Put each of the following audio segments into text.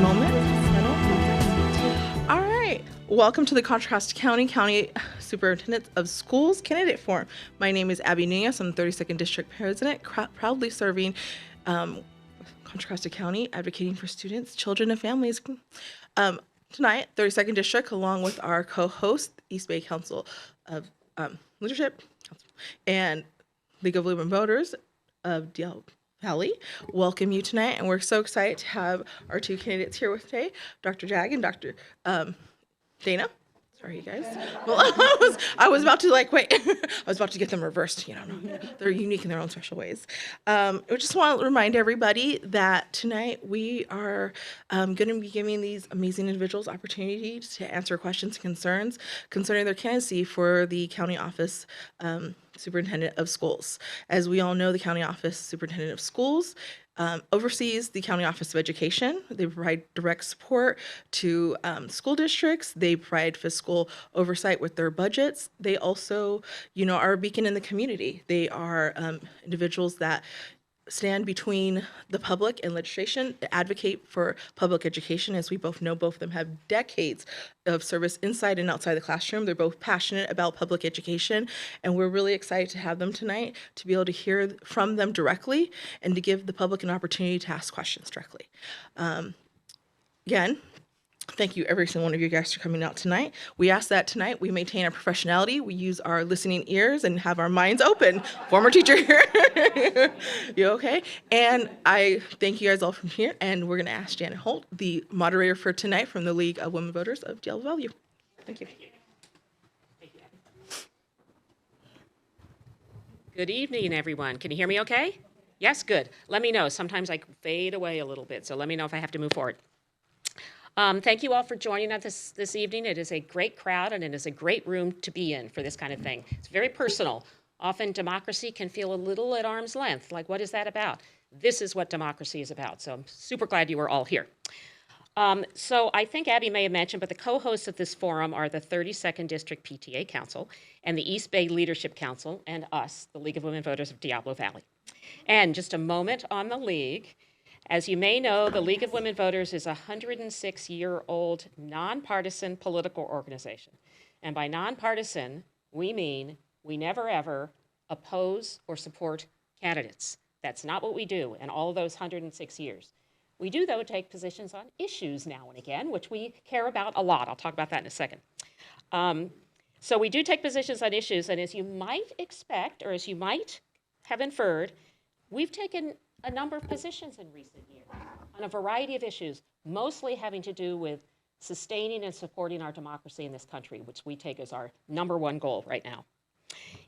moment. All right. Welcome to the Contra Costa County Superintendent of Schools Candidate Forum. My name is Abby Nunez. I'm the 32nd District President, proudly serving Contra Costa County, advocating for students, children, and families. Tonight, 32nd District, along with our co-host, East Bay Council of Leadership and League of Women Voters of Diablo Valley, welcome you tonight, and we're so excited to have our two candidates here with today, Dr. Jag and Dr. Dana. Sorry, you guys. Well, I was about to wait. I was about to get them reversed. They're unique in their own special ways. I just want to remind everybody that tonight we are going to be giving these amazing individuals opportunities to answer questions and concerns concerning their candidacy for the county office superintendent of schools. As we all know, the county office superintendent of schools oversees the County Office of Education. They provide direct support to school districts. They provide fiscal oversight with their budgets. They also, are a beacon in the community. They are individuals that stand between the public and legislation, advocate for public education. As we both know, both of them have decades of service inside and outside the classroom. They're both passionate about public education, and we're really excited to have them tonight to be able to hear from them directly and to give the public an opportunity to ask questions directly. Again, thank you, every single one of you guys, for coming out tonight. We ask that tonight we maintain our professionality, we use our listening ears, and have our minds open. Former teacher here. You okay? And I thank you guys all from here, and we're going to ask Janet Holt, the moderator for tonight from the League of Women Voters of Diablo Valley. Thank you. Good evening, everyone. Can you hear me okay? Yes, good. Let me know. Sometimes I fade away a little bit, so let me know if I have to move forward. Thank you all for joining us this evening. It is a great crowd, and it is a great room to be in for this kind of thing. It's very personal. Often democracy can feel a little at arm's length, like what is that about? This is what democracy is about, so I'm super glad you are all here. So I think Abby may have mentioned, but the co-hosts of this forum are the 32nd District PTA Council and the East Bay Leadership Council and us, the League of Women Voters of Diablo Valley. And just a moment on the League. As you may know, the League of Women Voters is a 106-year-old nonpartisan political organization. And by nonpartisan, we mean we never ever oppose or support candidates. That's not what we do in all of those 106 years. We do, though, take positions on issues now and again, which we care about a lot. I'll talk about that in a second. So we do take positions on issues, and as you might expect, or as you might have inferred, we've taken a number of positions in recent years on a variety of issues, mostly having to do with sustaining and supporting our democracy in this country, which we take as our #1 goal right now.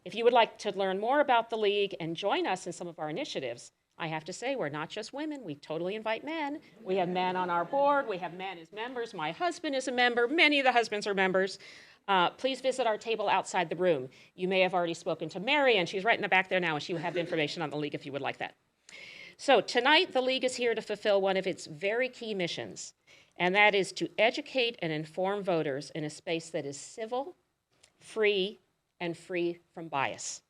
If you would like to learn more about the League and join us in some of our initiatives, I have to say we're not just women. We totally invite men. We have men on our board. We have men as members. My husband is a member. Many of the husbands are members. Please visit our table outside the room. You may have already spoken to Mary, and she's right in the back there now, and she will have information on the League if you would like that. So tonight, the League is here to fulfill one of its very key missions, and that is to educate and inform voters in a space that is civil, free, and free from bias.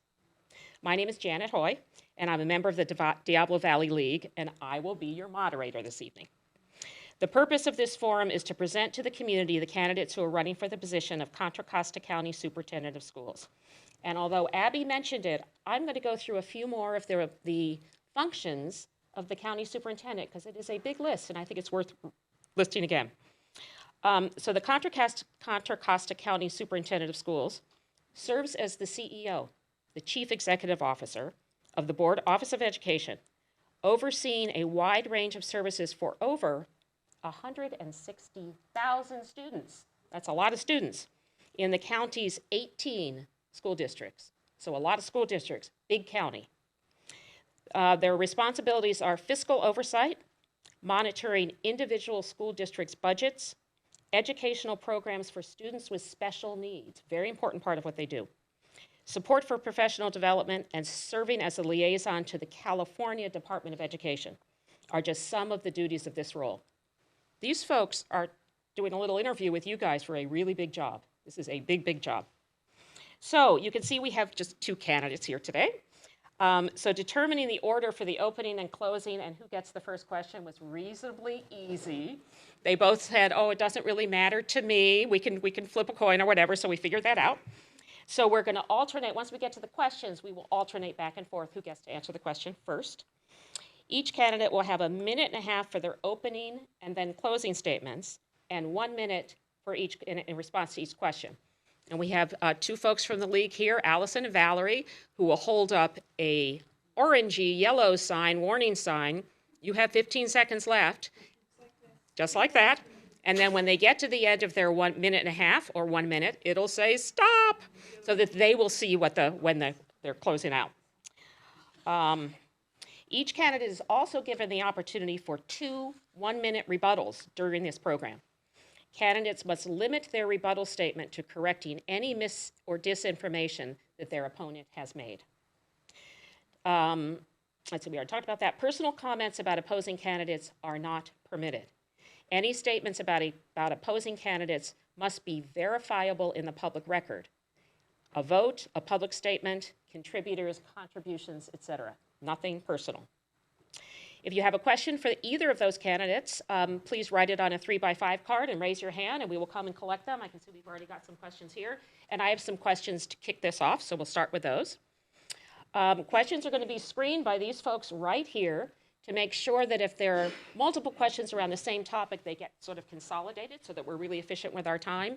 My name is Janet Hoy, and I'm a member of the Diablo Valley League, and I will be your moderator this evening. The purpose of this forum is to present to the community the candidates who are running for the position of Contra Costa County Superintendent of Schools. And although Abby mentioned it, I'm going to go through a few more of the functions of the county superintendent, because it is a big list, and I think it's worth listing again. So the Contra Costa County Superintendent of Schools serves as the CEO, the Chief Executive Officer of the Board Office of Education, overseeing a wide range of services for over 160,000 students. That's a lot of students in the county's 18 school districts. So a lot of school districts, big county. Their responsibilities are fiscal oversight, monitoring individual school districts' budgets, educational programs for students with special needs, very important part of what they do, support for professional development, and serving as a liaison to the California Department of Education are just some of the duties of this role. These folks are doing a little interview with you guys for a really big job. This is a big, big job. So you can see we have just two candidates here today. So determining the order for the opening and closing and who gets the first question was reasonably easy. They both said, oh, it doesn't really matter to me. We can flip a coin or whatever, so we figured that out. So we're going to alternate. Once we get to the questions, we will alternate back and forth who gets to answer the question first. Each candidate will have 1.5 minutes for their opening and then closing statements, and 1 minute for each in response to each question. And we have 2 folks from the league here, Allison and Valerie, who will hold up a orangey yellow sign, warning sign. You have 15 seconds left, just like that. And then when they get to the end of their 1.5 minutes or 1 minute, it'll say stop, so that they will see when they're closing out. Each candidate is also given the opportunity for 2 1-minute rebuttals during this program. Candidates must limit their rebuttal statement to correcting any mis or disinformation that their opponent has made. Let's see, we already talked about that. Personal comments about opposing candidates are not permitted. Any statements about opposing candidates must be verifiable in the public record. A vote, a public statement, contributors, contributions, etc. Nothing personal. If you have a question for either of those candidates, please write it on a 3x5 card and raise your hand, and we will come and collect them. I can see we've already got some questions here, and I have some questions to kick this off, so we'll start with those. Questions are going to be screened by these folks right here to make sure that if there are multiple questions around the same topic, they get sort of consolidated so that we're really efficient with our time.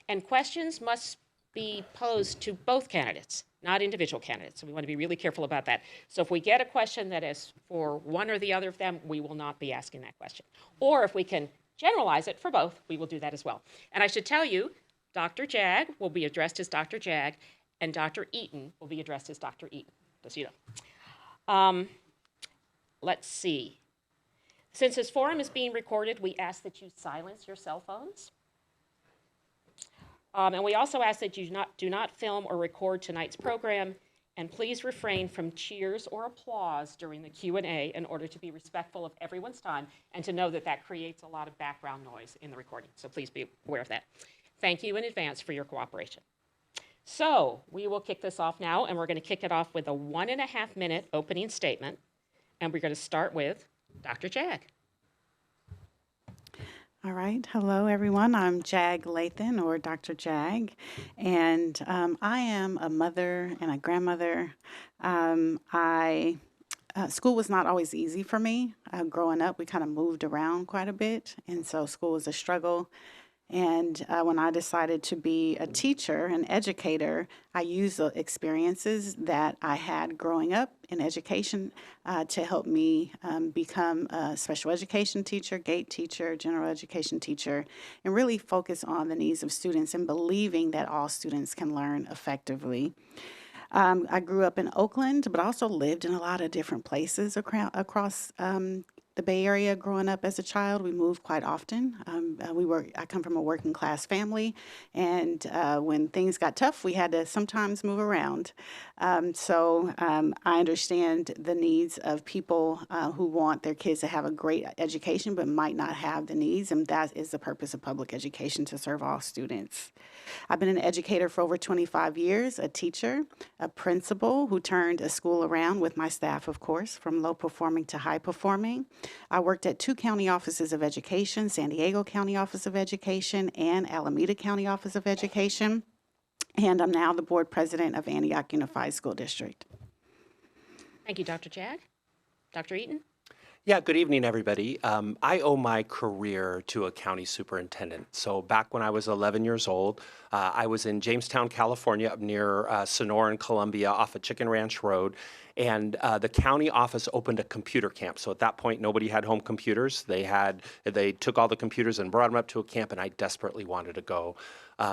And questions must be posed to both candidates, not individual candidates. So we want to be really careful about that. So if we get a question that is for one or the other of them, we will not be asking that question. Or if we can generalize it for both, we will do that as well. And I should tell you, Dr. Jag will be addressed as Dr. Jag, and Dr. Eaton will be addressed as Dr. Eaton, just so you know. Let's see. Since this forum is being recorded, we ask that you silence your cell phones. And we also ask that you do not film or record tonight's program, and please refrain from cheers or applause during the Q&A in order to be respectful of everyone's time and to know that that creates a lot of background noise in the recording. So please be aware of that. Thank you in advance for your cooperation. So we will kick this off now, and we're going to kick it off with a 1.5 minute opening statement, and we're going to start with Dr. Jag. All right. Hello, everyone. I'm Jag Lathan, or Dr. Jag, and I am a mother and a grandmother. School was not always easy for me. Growing up, we kind of moved around quite a bit, and so school was a struggle. And when I decided to be a teacher, an educator, I used the experiences that I had growing up in education to help me become a special education teacher, GATE teacher, general education teacher, and really focus on the needs of students and believing that all students can learn effectively. I grew up in Oakland, but also lived in a lot of different places across the Bay Area. Growing up as a child, we moved quite often. I come from a working class family, and when things got tough, we had to sometimes move around. So I understand the needs of people who want their kids to have a great education but might not have the needs, and that is the purpose of public education, to serve all students. I've been an educator for over 25 years, a teacher, a principal who turned a school around with my staff, of course, from low performing to high performing. I worked at 2 county offices of education, San Diego County Office of Education and Alameda County Office of Education, and I'm now the board president of Antioch Unified School District. Thank you, Dr. Jag. Dr. Eaton? Yeah, good evening, everybody. I owe my career to a county superintendent. So back when I was 11 years old, I was in Jamestown, California, up near Sonora and Columbia off of Chicken Ranch Road. And the county office opened a computer camp. So at that point, nobody had home computers. They took all the computers and brought them up to a camp, and I desperately wanted to go.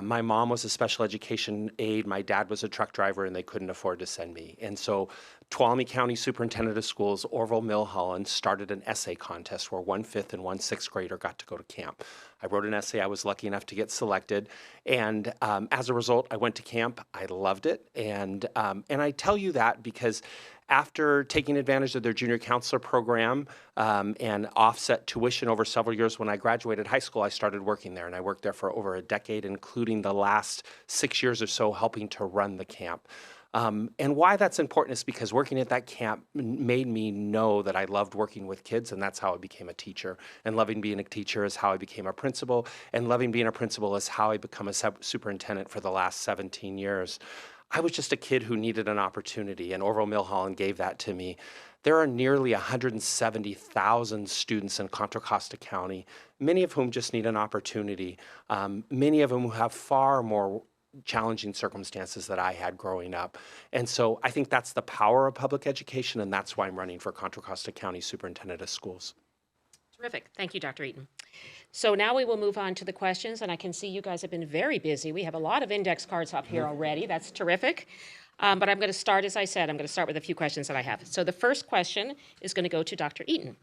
My mom was a special education aide. My dad was a truck driver, and they couldn't afford to send me. And so Tuolumne County Superintendent of Schools, Orville Milholland, started an essay contest where 1 5th and 1 6th grader got to go to camp. I wrote an essay. I was lucky enough to get selected. And as a result, I went to camp. I loved it. And I tell you that because after taking advantage of their junior counselor program and offset tuition over several years, when I graduated high school, I started working there. And I worked there for over a decade, including the last 6 years or so helping to run the camp. And why that's important is because working at that camp made me know that I loved working with kids, and that's how I became a teacher. And loving being a teacher is how I became a principal, and loving being a principal is how I become a superintendent for the last 17 years. I was just a kid who needed an opportunity, and Orville Milholland gave that to me. There are nearly 170,000 students in Contra Costa County, many of whom just need an opportunity, many of them who have far more challenging circumstances that I had growing up. And so I think that's the power of public education, and that's why I'm running for Contra Costa County Superintendent of Schools. Terrific. Thank you, Dr. Eaton. So now we will move on to the questions, and I can see you guys have been very busy. We have a lot of index cards up here already. That's terrific. But I'm going to start, as I said, I'm going to start with a few questions that I have. So the first question is going to go to Dr. Eaton,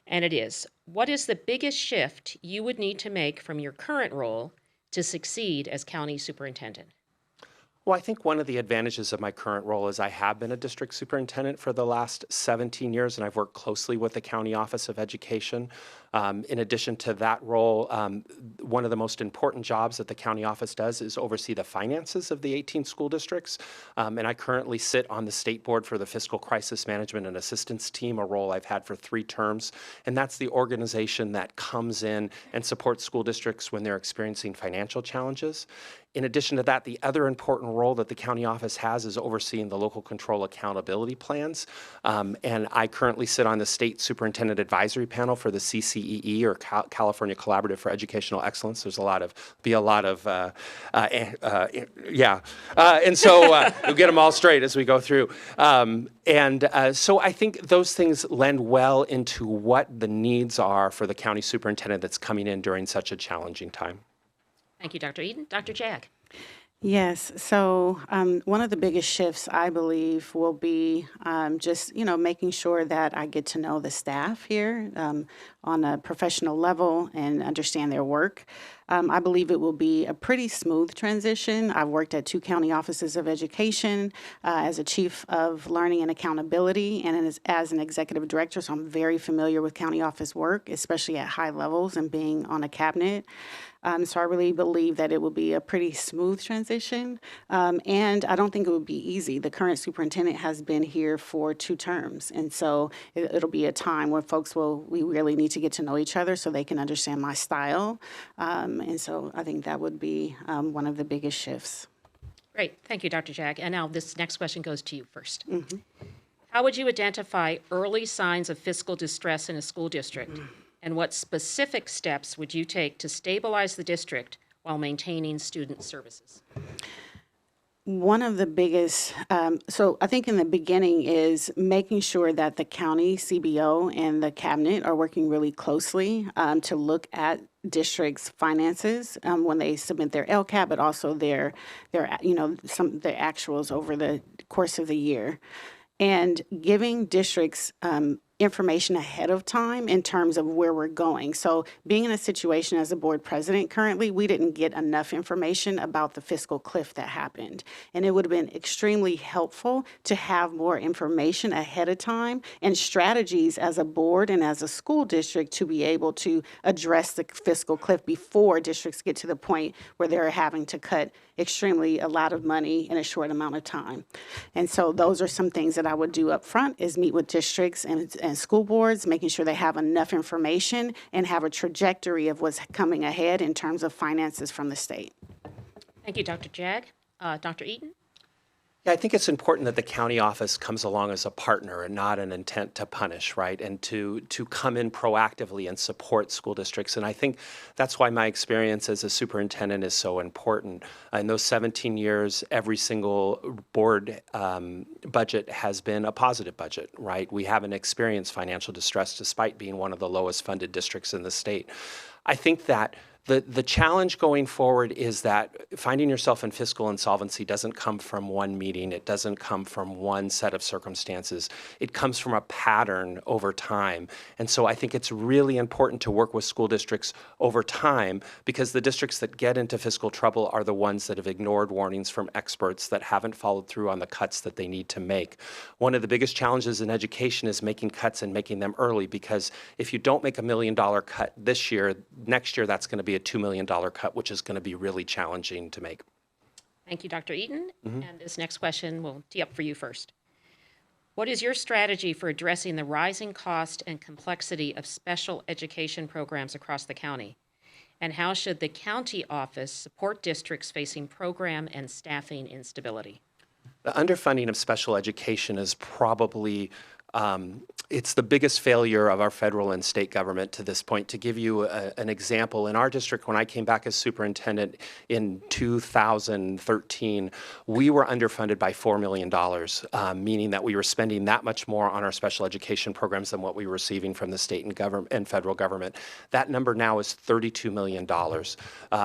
and it is, what is the biggest shift you would need to make from your current role to succeed as county superintendent? Well, I think one of the advantages of my current role is I have been a district superintendent for the last 17 years, and I've worked closely with the County Office of Education. In addition to that role, one of the most important jobs that the county office does is oversee the finances of the 18 school districts. And I currently sit on the state board for the Fiscal Crisis Management and Assistance Team, a role I've had for 3 terms. And that's the organization that comes in and supports school districts when they're experiencing financial challenges. In addition to that, the other important role that the county office has is overseeing the local control accountability plans. And I currently sit on the state superintendent advisory panel for the CCEE, or California Collaborative for Educational Excellence. There's and so we'll get them all straight as we go through. So I think those things lend well into what the needs are for the county superintendent that's coming in during such a challenging time. Thank you, Dr. Eaton. Dr. Jag. Yes. So one of the biggest shifts, I believe, will be just, making sure that I get to know the staff here on a professional level and understand their work. I believe it will be a pretty smooth transition. I've worked at 2 county offices of education as a chief of learning and accountability and as an executive director, so I'm very familiar with county office work, especially at high levels and being on a cabinet. So I really believe that it will be a pretty smooth transition, and I don't think it would be easy. The current superintendent has been here for 2 terms, and so it'll be a time where we really need to get to know each other so they can understand my style, and so I think that would be one of the biggest shifts. Great. Thank you, Dr. Jag. And now this next question goes to you first. How would you identify early signs of fiscal distress in a school district? And what specific steps would you take to stabilize the district while maintaining student services? One of the biggest, so I think in the beginning is making sure that the county CBO and the cabinet are working really closely to look at districts' finances when they submit their LCAP, but also their actuals over the course of the year, and giving districts information ahead of time in terms of where we're going. So being in a situation as a board president currently, we didn't get enough information about the fiscal cliff that happened. And it would have been extremely helpful to have more information ahead of time and strategies as a board and as a school district to be able to address the fiscal cliff before districts get to the point where they're having to cut a lot of money in a short amount of time. And so those are some things that I would do up front, is meet with districts and school boards, making sure they have enough information and have a trajectory of what's coming ahead in terms of finances from the state. Thank you, Dr. Jag. Dr. Eaton? Yeah, I think it's important that the county office comes along as a partner and not an intent to punish, right? And to come in proactively and support school districts. And I think that's why my experience as a superintendent is so important. In those 17 years, every single board budget has been a positive budget, right? We haven't experienced financial distress despite being one of the lowest funded districts in the state. I think that the challenge going forward is that finding yourself in fiscal insolvency doesn't come from one meeting. It doesn't come from one set of circumstances. It comes from a pattern over time. And so I think it's really important to work with school districts over time, because the districts that get into fiscal trouble are the ones that have ignored warnings from experts, that haven't followed through on the cuts that they need to make. One of the biggest challenges in education is making cuts and making them early, because if you don't make $1 million cut this year, next year that's going to be a $2 million cut, which is going to be really challenging to make. Thank you, Dr. Eaton. And this next question will tee up for you first. What is your strategy for addressing the rising cost and complexity of special education programs across the county? And how should the county office support districts facing program and staffing instability? The underfunding of special education is probably it's the biggest failure of our federal and state government to this point. To give you an example, in our district, when I came back as superintendent in 2013, we were underfunded by $4 million, meaning that we were spending that much more on our special education programs than what we were receiving from the state and federal government. That number now is $32 million.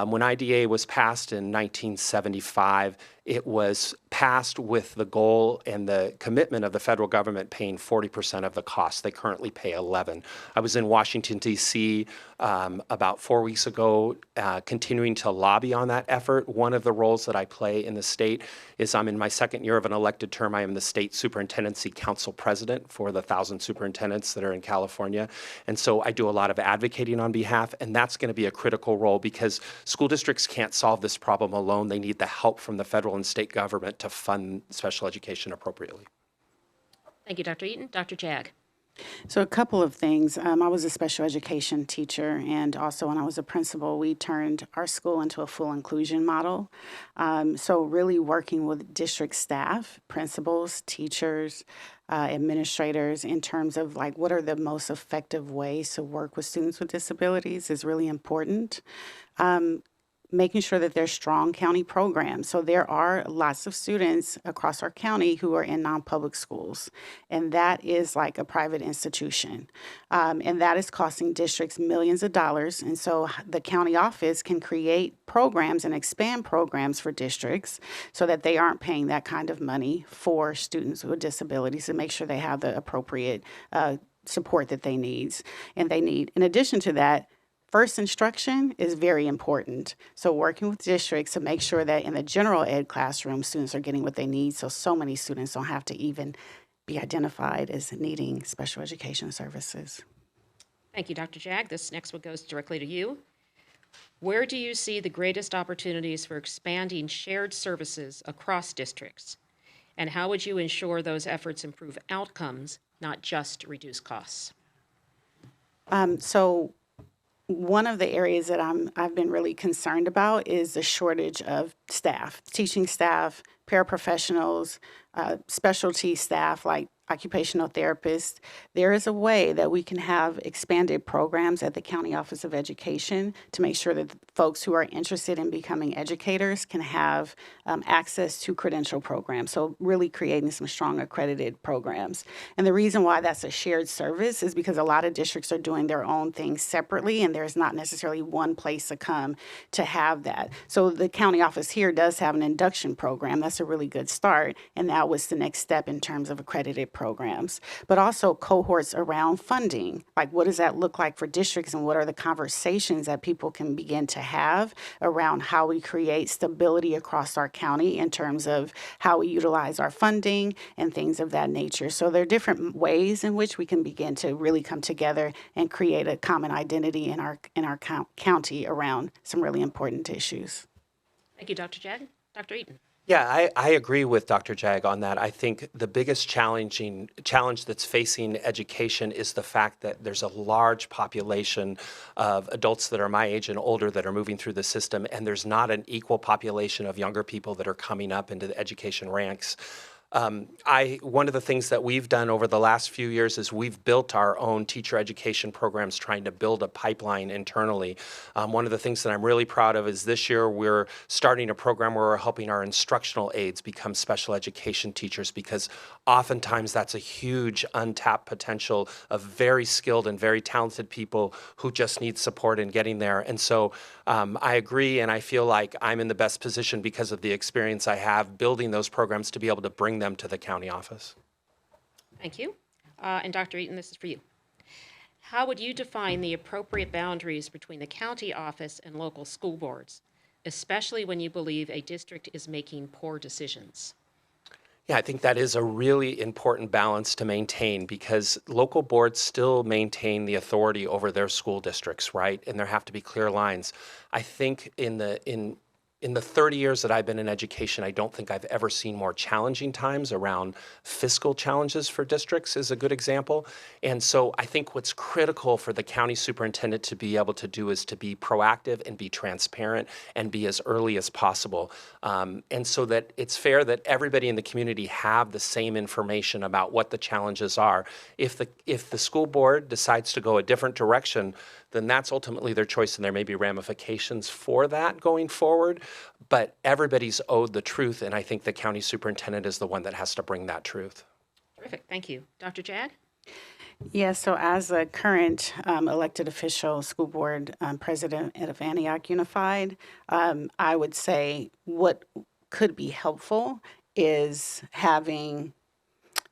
When IDA was passed in 1975, it was passed with the goal and the commitment of the federal government paying 40% of the cost. They currently pay 11%. I was in Washington, D.C. About 4 weeks ago, continuing to lobby on that effort. One of the roles that I play in the state is I'm in my second year of an elected term. I am the state superintendency council president for the 1,000 superintendents that are in California. And so I do a lot of advocating on behalf, and that's going to be a critical role because school districts can't solve this problem alone. They need the help from the federal and state government to fund special education appropriately. Thank you, Dr. Eaton. Dr. Jag. So a couple of things. I was a special education teacher, and also when I was a principal, we turned our school into a full inclusion model. So really working with district staff, principals, teachers, administrators in terms of like what are the most effective ways to work with students with disabilities is really important. Making sure that there's strong county programs. So there are lots of students across our county who are in non-public schools, and that is like a private institution. And that is costing districts millions of dollars. And so the county office can create programs and expand programs for districts so that they aren't paying that kind of money for students with disabilities and make sure they have the appropriate support that they need. In addition to that, first instruction is very important. So working with districts to make sure that in the general ed classroom, students are getting what they need so many students don't have to even be identified as needing special education services. Thank you, Dr. Jag. This next one goes directly to you. Where do you see the greatest opportunities for expanding shared services across districts? And how would you ensure those efforts improve outcomes, not just reduce costs? So one of the areas that I've been really concerned about is the shortage of staff, teaching staff, paraprofessionals, specialty staff like occupational therapists. There is a way that we can have expanded programs at the County Office of Education to make sure that folks who are interested in becoming educators can have access to credential programs. So really creating some strong accredited programs. And the reason why that's a shared service is because a lot of districts are doing their own things separately, and there's not necessarily one place to come to have that. So the county office here does have an induction program. That's a really good start. And that was the next step in terms of accredited programs, but also cohorts around funding. Like, what does that look like for districts, and what are the conversations that people can begin to have around how we create stability across our county in terms of how we utilize our funding and things of that nature. So there are different ways in which we can begin to really come together and create a common identity in our county around some really important issues. Thank you, Dr. Jag. Dr. Eaton. Yeah, I agree with Dr. Jag on that. I think the biggest challenge that's facing education is the fact that there's a large population of adults that are my age and older that are moving through the system, and there's not an equal population of younger people that are coming up into the education ranks. One of the things that we've done over the last few years is we've built our own teacher education programs, trying to build a pipeline internally. One of the things that I'm really proud of is this year we're starting a program where we're helping our instructional aides become special education teachers, because oftentimes that's a huge untapped potential of very skilled and very talented people who just need support in getting there. And so I agree, and I feel like I'm in the best position because of the experience I have building those programs to be able to bring them to the county office. Thank you. And Dr. Eaton, this is for you. How would you define the appropriate boundaries between the county office and local school boards, especially when you believe a district is making poor decisions? Yeah, I think that is a really important balance to maintain, because local boards still maintain the authority over their school districts, right? And there have to be clear lines. I think in in the 30 years that I've been in education, I don't think I've ever seen more challenging times around fiscal challenges for districts is a good example. And so I think what's critical for the county superintendent to be able to do is to be proactive and be transparent and be as early as possible. And so that it's fair that everybody in the community have the same information about what the challenges are. If the school board decides to go a different direction, then that's ultimately their choice, and there may be ramifications for that going forward. But everybody's owed the truth, and I think the county superintendent is the one that has to bring that truth. Terrific. Thank you. Dr. Jag? Yes, so as a current elected official, school board president of Antioch Unified, I would say what could be helpful is having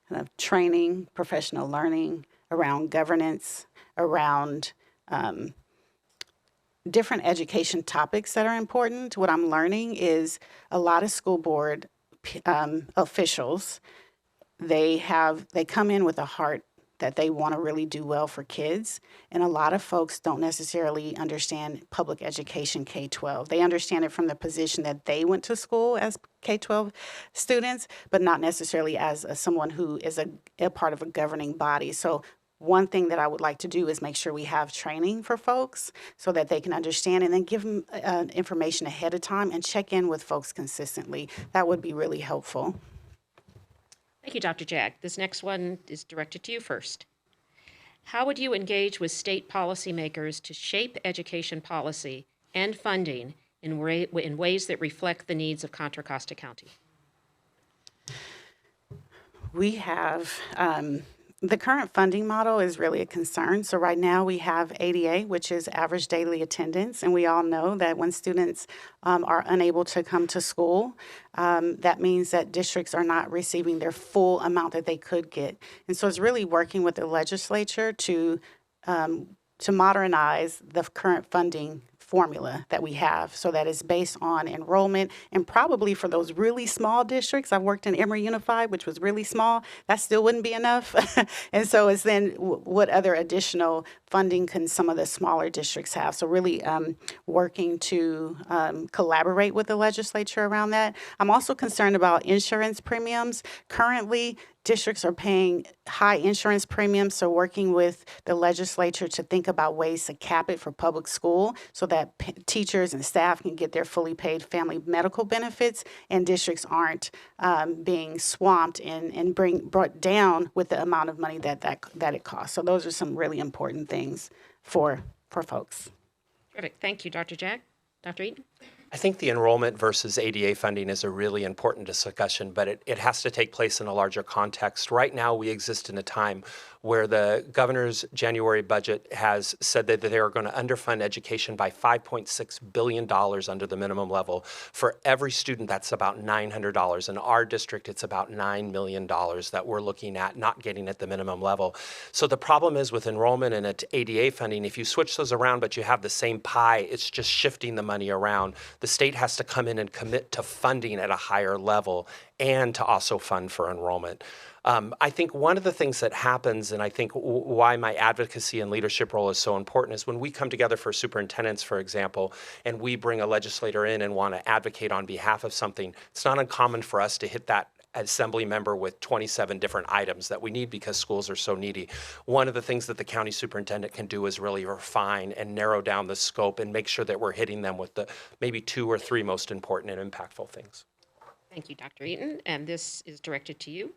kind of training, professional learning around governance, around different education topics that are important. What I'm learning is a lot of school board officials, they come in with a heart that they want to really do well for kids. And a lot of folks don't necessarily understand public education K-12. They understand it from the position that they went to school as K-12 students, but not necessarily as someone who is a part of a governing body. So one thing that I would like to do is make sure we have training for folks so that they can understand, and then give them information ahead of time and check in with folks consistently. That would be really helpful. Thank you, Dr. Jag. This next one is directed to you first. How would you engage with state policymakers to shape education policy and funding in ways that reflect the needs of Contra Costa County? We have the current funding model is really a concern. So right now we have ADA, which is average daily attendance, and we all know that when students are unable to come to school, that means that districts are not receiving their full amount that they could get. And so it's really working with the legislature to modernize the current funding formula that we have, so that it's based on enrollment, and probably for those really small districts. I've worked in Emory Unified, which was really small. That still wouldn't be enough. And so it's then what other additional funding can some of the smaller districts have? So really working to collaborate with the legislature around that. I'm also concerned about insurance premiums. Currently, districts are paying high insurance premiums, so working with the legislature to think about ways to cap it for public school so that teachers and staff can get their fully paid family medical benefits, and districts aren't being swamped and brought down with the amount of money that it costs. So those are some really important things for folks. Terrific. Thank you, Dr. Jag. Dr. Eaton? I think the enrollment versus ADA funding is a really important discussion, but it has to take place in a larger context. Right now, we exist in a time where the governor's January budget has said that they are going to underfund education by $5.6 billion under the minimum level. For every student, that's about $900. In our district, it's about $9 million that we're looking at not getting at the minimum level. So the problem is with enrollment and at ADA funding, if you switch those around but you have the same pie, it's just shifting the money around. The state has to come in and commit to funding at a higher level and to also fund for enrollment. I think one of the things that happens, and I think why my advocacy and leadership role is so important, is when we come together for superintendents, for example, and we bring a legislator in and want to advocate on behalf of something, it's not uncommon for us to hit that assembly member with 27 different items that we need because schools are so needy. One of the things that the county superintendent can do is really refine and narrow down the scope and make sure that we're hitting them with the maybe 2 or 3 most important and impactful things. Thank you, Dr. Eaton, and this is directed to you.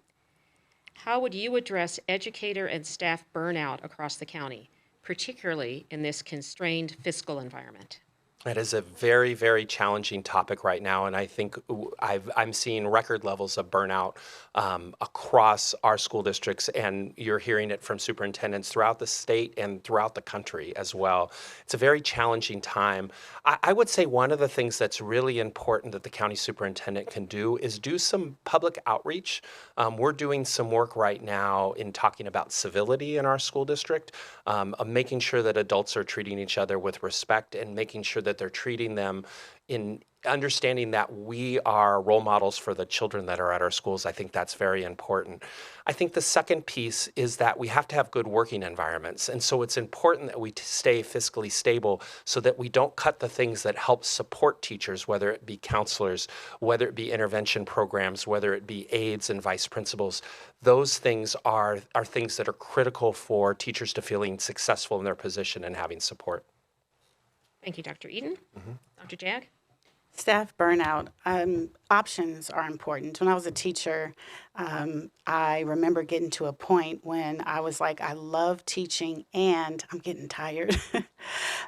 How would you address educator and staff burnout across the county, particularly in this constrained fiscal environment? That is a very, very challenging topic right now, and I think I'm seeing record levels of burnout across our school districts, and you're hearing it from superintendents throughout the state and throughout the country as well. It's a very challenging time. I would say one of the things that's really important that the county superintendent can do is do some public outreach. We're doing some work right now in talking about civility in our school district, of making sure that adults are treating each other with respect and making sure that that they're treating them in understanding that we are role models for the children that are at our schools. I think that's very important. I think the second piece is that we have to have good working environments. And so it's important that we stay fiscally stable so that we don't cut the things that help support teachers, whether it be counselors, whether it be intervention programs, whether it be aides and vice principals. Those things are things that are critical for teachers to feeling successful in their position and having support. Thank you, Dr. Eaton. Dr. Jag? Staff burnout, options are important. When I was a teacher, I remember getting to a point when I was like, I love teaching and I'm getting tired.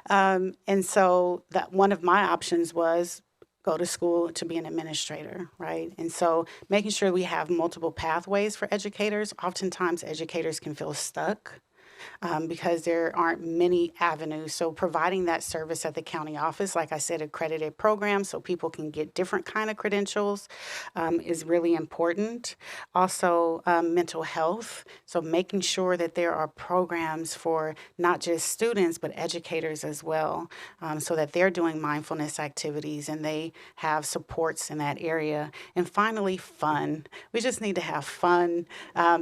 And so that one of my options was go to school to be an administrator, right? And so making sure we have multiple pathways for educators. Oftentimes educators can feel stuck because there aren't many avenues. So providing that service at the county office, like I said, accredited programs so people can get different kind of credentials is really important. Also, mental health. So making sure that there are programs for not just students, but educators as well, so that they're doing mindfulness activities and they have supports in that area. And finally, fun. We just need to have fun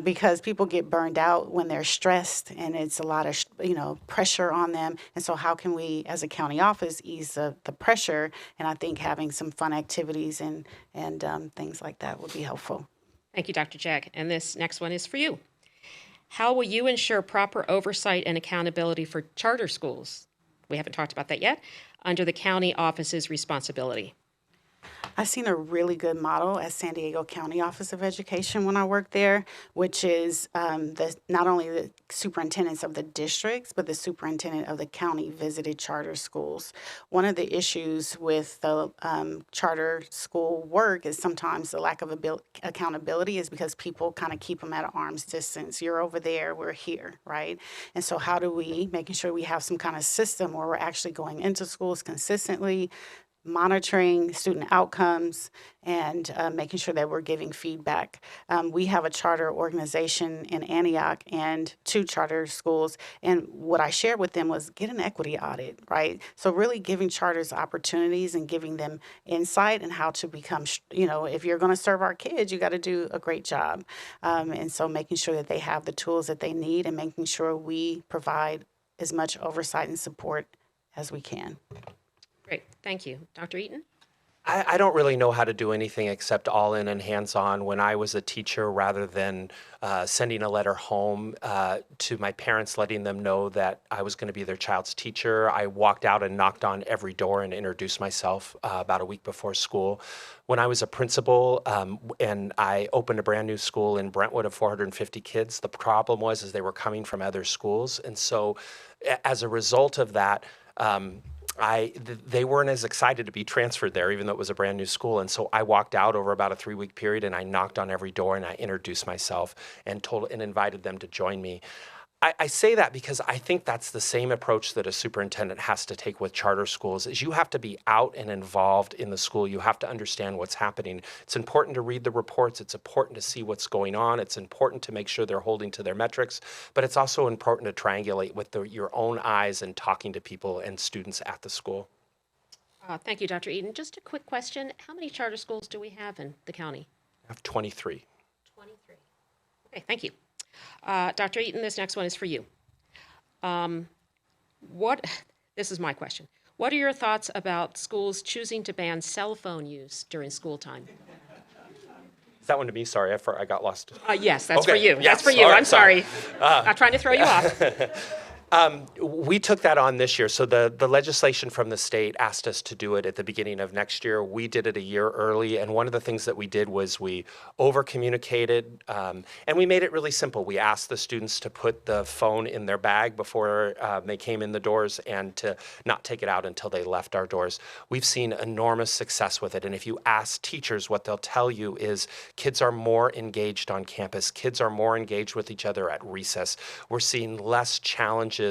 because people get burned out when they're stressed and it's a lot of, pressure on them. And so how can we, as a county office, ease the pressure? And I think having some fun activities and things like that would be helpful. Thank you, Dr. Jag. And this next one is for you. How will you ensure proper oversight and accountability for charter schools? We haven't talked about that yet. Under the county office's responsibility. I've seen a really good model at San Diego County Office of Education when I worked there, which is not only the superintendents of the districts, but the superintendent of the county visited charter schools. One of the issues with the charter school work is sometimes the lack of accountability is because people kind of keep them at an arm's distance. You're over there, we're here, right? And so how do we, making sure we have some kind of system where we're actually going into schools consistently, monitoring student outcomes and making sure that we're giving feedback. We have a charter organization in Antioch and 2 charter schools. And what I shared with them was get an equity audit, right? So really giving charters opportunities and giving them insight and how to become, if you're going to serve our kids, you got to do a great job. And so making sure that they have the tools that they need and making sure we provide as much oversight and support as we can. Great. Thank you. Dr. Eaton? I don't really know how to do anything except all in and hands-on. When I was a teacher, rather than sending a letter home to my parents letting them know that I was going to be their child's teacher, I walked out and knocked on every door and introduced myself about a week before school. When I was a principal and I opened a brand new school in Brentwood of 450 kids, the problem was they were coming from other schools. And so as a result of that, they weren't as excited to be transferred there, even though it was a brand new school. And so I walked out over about a 3-week period and I knocked on every door and I introduced myself and invited them to join me. I say that because I think that's the same approach that a superintendent has to take with charter schools, is you have to be out and involved in the school. You have to understand what's happening. It's important to read the reports. It's important to see what's going on. It's important to make sure they're holding to their metrics, but it's also important to triangulate with your own eyes and talking to people and students at the school. Thank you, Dr. Eaton. Just a quick question. How many charter schools do we have in the county? I have 23. 23. Okay, thank you. Dr. Eaton, this next one is for you. This is my question. What are your thoughts about schools choosing to ban cell phone use during school time? Is that one to me? Sorry, I got lost. Yes, that's Okay. for you. Yes, That's for you. all right, I'm sorry. Not trying to throw you off. We took that on this year. So the legislation from the state asked us to do it at the beginning of next year. We did it a year early. And one of the things that we did was we over-communicated and we made it really simple. We asked the students to put the phone in their bag before they came in the doors and to not take it out until they left our doors. We've seen enormous success with it. And if you ask teachers, what they'll tell you is kids are more engaged on campus. Kids are more engaged with each other at recess. We're seeing less challenges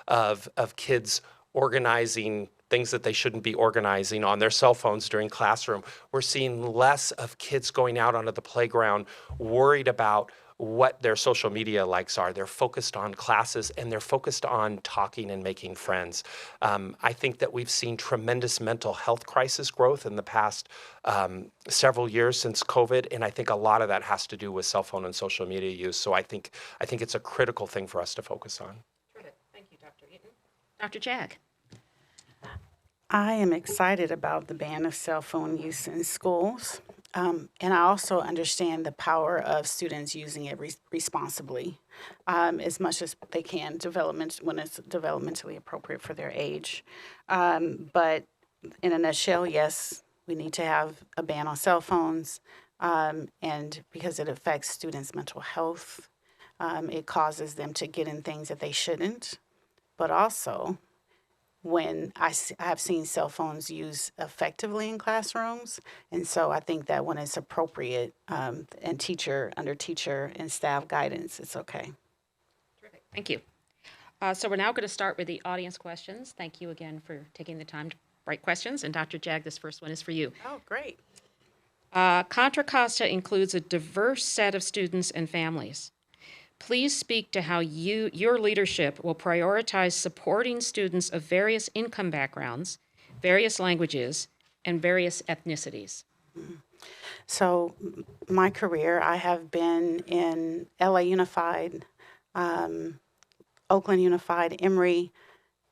of kids organizing things that they shouldn't be organizing on their cell phones during classroom. We're seeing less of kids going out onto the playground worried about what their social media likes are. They're focused on classes, and they're focused on talking and making friends. I think that we've seen tremendous mental health crisis growth in the past several years since COVID, and I think a lot of that has to do with cell phone and social media use. So I think it's a critical thing for us to focus on. Terrific. Thank you, Dr. Eaton. Dr. Jag. I am excited about the ban of cell phone use in schools. And I also understand the power of students using it responsibly as much as they can, when it's developmentally appropriate for their age. But in a nutshell, yes, we need to have a ban on cell phones, and because it affects students' mental health, it causes them to get in things that they shouldn't. But also, when I have seen cell phones used effectively in classrooms. And so I think that when it's appropriate and under teacher and staff guidance, it's okay. Terrific. Thank you. So we're now going to start with the audience questions. Thank you again for taking the time to write questions. And Dr. Jag, this first one is for you. Oh, great. Contra Costa includes a diverse set of students and families. Please speak to how your leadership will prioritize supporting students of various income backgrounds, various languages, and various ethnicities. So my career, I have been in LA Unified, Oakland Unified, Emory,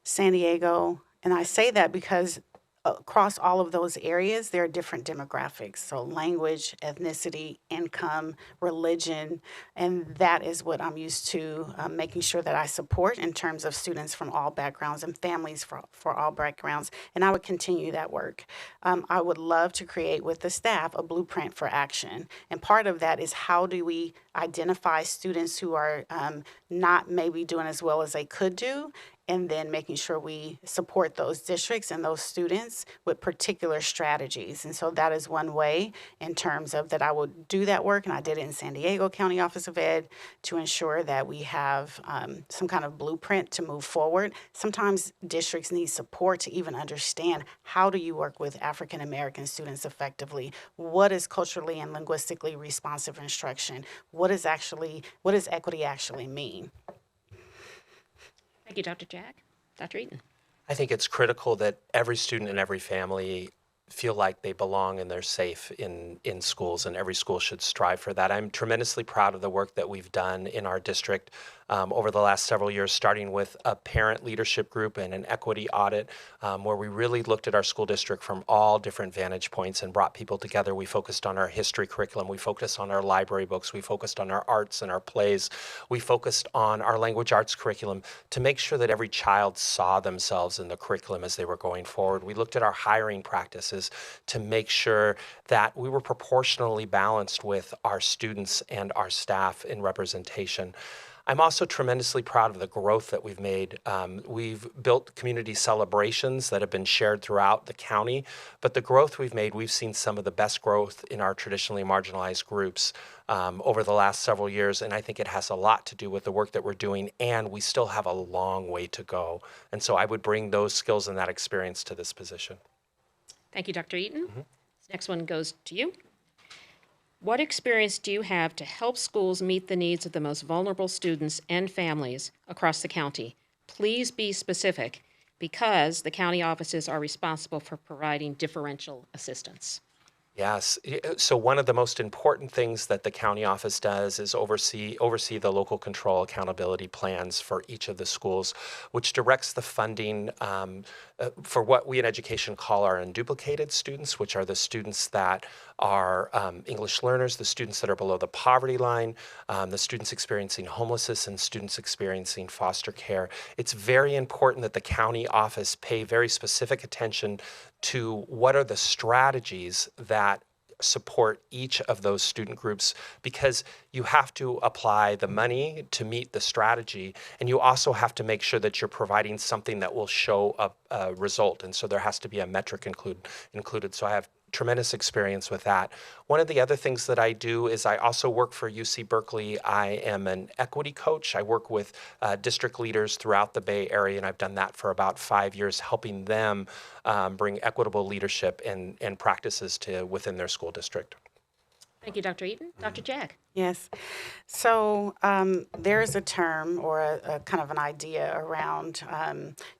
San Diego, and I say that because across all of those areas, there are different demographics. So language, ethnicity, income, religion, and that is what I'm used to making sure that I support in terms of students from all backgrounds and families for all backgrounds. And I would continue that work. I would love to create with the staff a blueprint for action. And part of that is how do we identify students who are not maybe doing as well as they could do, and then making sure we support those districts and those students with particular strategies. And so that is one way in terms of that I would do that work, and I did it in San Diego County Office of Ed to ensure that we have some kind of blueprint to move forward. Sometimes districts need support to even understand how do you work with African American students effectively? What is culturally and linguistically responsive instruction? What does equity actually mean? Thank you, Dr. Jag. Dr. Eaton. I think it's critical that every student and every family feel like they belong and they're safe in schools, and every school should strive for that. I'm tremendously proud of the work that we've done in our district over the last several years, starting with a parent leadership group and an equity audit, where we really looked at our school district from all different vantage points and brought people together. We focused on our history curriculum. We focused on our library books. We focused on our arts and our plays. We focused on our language arts curriculum to make sure that every child saw themselves in the curriculum as they were going forward. We looked at our hiring practices to make sure that we were proportionally balanced with our students and our staff in representation. I'm also tremendously proud of the growth that we've made. We've built community celebrations that have been shared throughout the county, but the growth we've made, we've seen some of the best growth in our traditionally marginalized groups over the last several years, and I think it has a lot to do with the work that we're doing, and we still have a long way to go. And so I would bring those skills and that experience to this position. Thank you, Dr. Eaton. This next one goes to you. What experience do you have to help schools meet the needs of the most vulnerable students and families across the county? Please be specific, because the county offices are responsible for providing differential assistance. Yes. So one of the most important things that the county office does is oversee the local control accountability plans for each of the schools, which directs the funding for what we in education call our unduplicated students, which are the students that are English learners, the students that are below the poverty line, the students experiencing homelessness, and students experiencing foster care. It's very important that the county office pay very specific attention to what are the strategies that support each of those student groups, because you have to apply the money to meet the strategy, and you also have to make sure that you're providing something that will show a result, and so there has to be a metric included. So I have tremendous experience with that. One of the other things that I do is I also work for UC Berkeley. I am an equity coach. I work with district leaders throughout the Bay Area, and I've done that for about 5 years, helping them bring equitable leadership and practices to within their school district. Thank you, Dr. Eaton. Dr. Jack. Yes. So there's a term or a kind of an idea around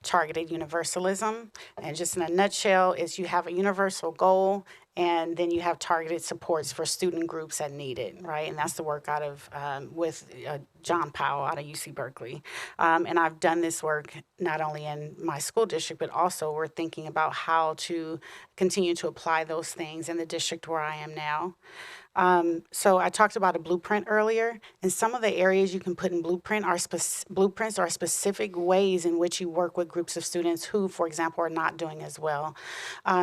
targeted universalism. And just in a nutshell is you have a universal goal and then you have targeted supports for student groups that need it, right? And that's the work out of with John Powell out of UC Berkeley. And I've done this work not only in my school district, but also we're thinking about how to continue to apply those things in the district where I am now. So I talked about a blueprint earlier, and some of the areas you can put in blueprints are specific ways in which you work with groups of students who, for example, are not doing as well.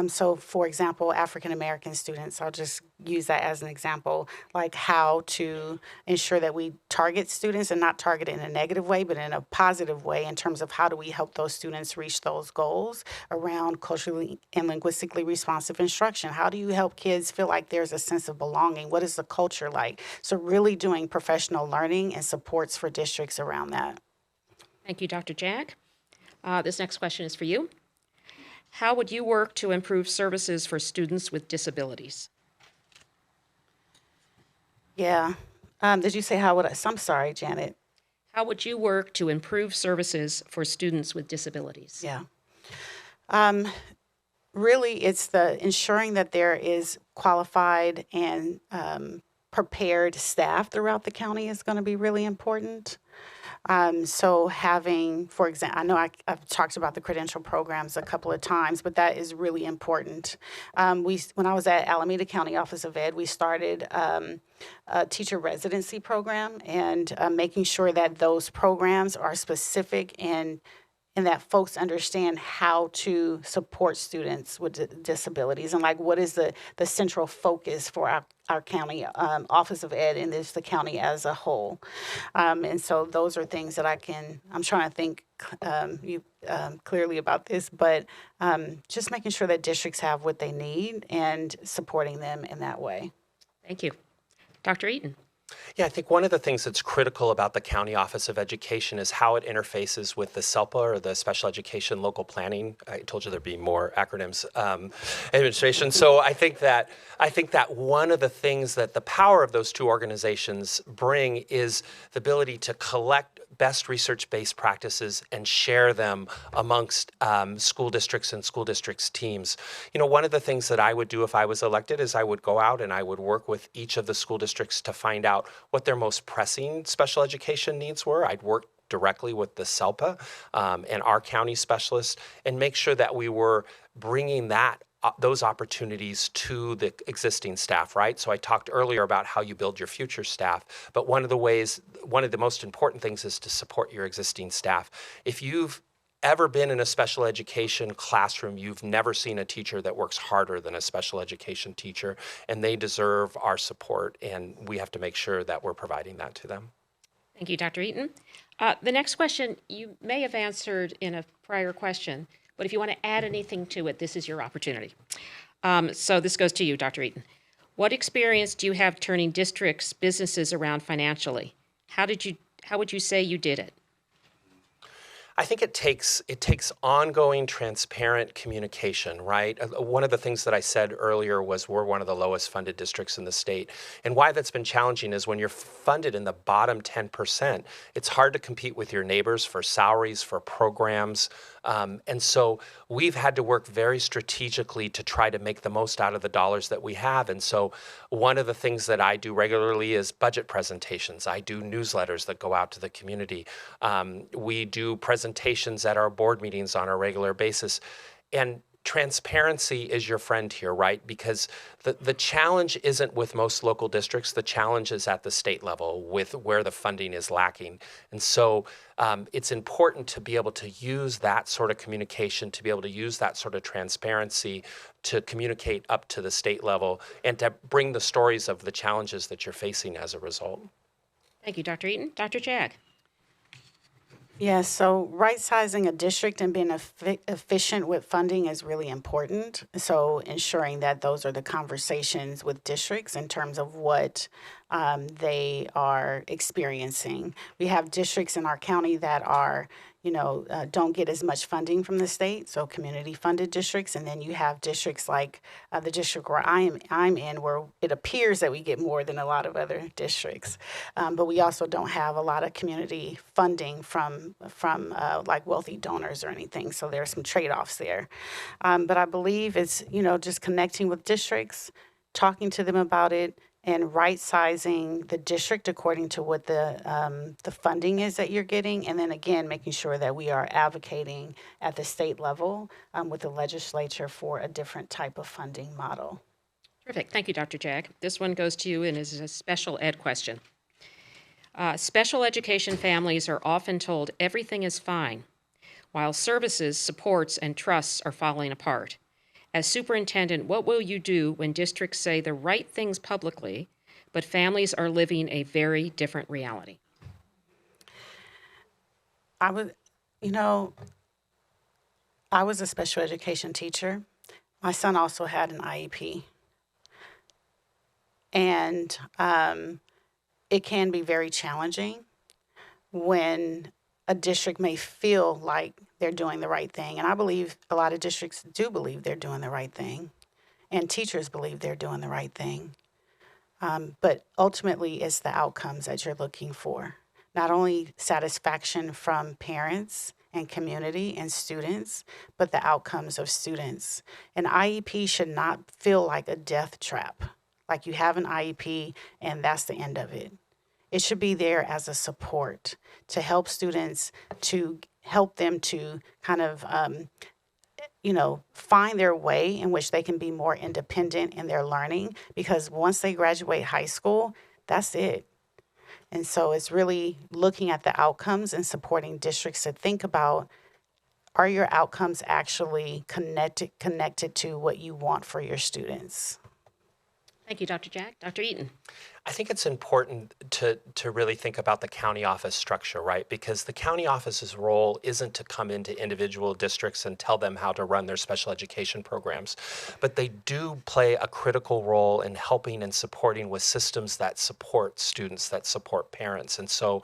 So, for example, African American students, I'll just use that as an example, like how to ensure that we target students and not target it in a negative way, but in a positive way in terms of how do we help those students reach those goals around culturally and linguistically responsive instruction. How do you help kids feel like there's a sense of belonging? What is the culture like? So really doing professional learning and supports for districts around that. Thank you, Dr. Jack. This next question is for you. How would you work to improve services for students with disabilities? Yeah. Did you say how would I? I'm sorry, Janet. How would you work to improve services for students with disabilities? Yeah. Really, it's the ensuring that there is qualified and prepared staff throughout the county is going to be really important. So having, for example, I know I've talked about the credential programs a couple of times, but that is really important. When I was at Alameda County Office of Ed, we started a teacher residency program and making sure that those programs are specific and that folks understand how to support students with disabilities and like what is the central focus for our county Office of Ed and the county as a whole. And so those are things that I'm trying to think clearly about this, but just making sure that districts have what they need and supporting them in that way. Thank you. Dr. Eaton. Yeah, I think one of the things that's critical about the County Office of Education is how it interfaces with the SELPA, or the Special Education Local Planning. I told you there'd be more acronyms, administration. So I think that one of the things that the power of those two organizations bring is the ability to collect best research-based practices and share them amongst school districts and school districts teams. You know, one of the things that I would do if I was elected is I would go out and I would work with each of the school districts to find out what their most pressing special education needs were. I'd work directly with the SELPA and our county specialists and make sure that we were bringing those opportunities to the existing staff, right? So I talked earlier about how you build your future staff, but one of the most important things is to support your existing staff. If you've ever been in a special education classroom, you've never seen a teacher that works harder than a special education teacher, and they deserve our support, and we have to make sure that we're providing that to them. Thank you, Dr. Eaton. The next question you may have answered in a prior question, but if you want to add anything to it, this is your opportunity. So this goes to you, Dr. Eaton. What experience do you have turning districts' businesses around financially? How would you say you did it? I think it takes ongoing, transparent communication, right? One of the things that I said earlier was we're one of the lowest funded districts in the state. And why that's been challenging is when you're funded in the bottom 10%, it's hard to compete with your neighbors for salaries, for programs. And so we've had to work very strategically to try to make the most out of the dollars that we have. And so one of the things that I do regularly is budget presentations. I do newsletters that go out to the community. We do presentations at our board meetings on a regular basis. And transparency is your friend here, right? Because the challenge isn't with most local districts. The challenge is at the state level with where the funding is lacking. And so it's important to be able to use that sort of communication, to be able to use that sort of transparency to communicate up to the state level and to bring the stories of the challenges that you're facing as a result. Thank you, Dr. Eaton. Dr. Jag. Yes, so right-sizing a district and being efficient with funding is really important. So ensuring that those are the conversations with districts in terms of what they are experiencing. We have districts in our county that are, don't get as much funding from the state, so community-funded districts, and then you have districts like the district where I'm in, where it appears that we get more than a lot of other districts, but we also don't have a lot of community funding from like wealthy donors or anything. So there are some trade-offs there, but I believe it's just connecting with districts, talking to them about it, and right-sizing the district according to what the funding is that you're getting, and then again, making sure that we are advocating at the state level with the legislature for a different type of funding model. Terrific. Thank you, Dr. Jag. This one goes to you and is a special ed question. Special education families are often told everything is fine, while services, supports, and trusts are falling apart. As superintendent, what will you do when districts say the right things publicly, but families are living a very different reality? I was a special education teacher. My son also had an IEP. And it can be very challenging when a district may feel like they're doing the right thing. And I believe a lot of districts do believe they're doing the right thing. And teachers believe they're doing the right thing. But ultimately, it's the outcomes that you're looking for. Not only satisfaction from parents and community and students, but the outcomes of students. An IEP should not feel like a death trap. Like you have an IEP and that's the end of it. It should be there as a support to help students, to help them to kind of, find their way in which they can be more independent in their learning, because once they graduate high school, that's it. And so it's really looking at the outcomes and supporting districts to think about, are your outcomes actually connected to what you want for your students? Thank you, Dr. Jack. Dr. Eaton. I think it's important to really think about the county office structure, right? Because the county office's role isn't to come into individual districts and tell them how to run their special education programs, but they do play a critical role in helping and supporting with systems that support students, that support parents. And so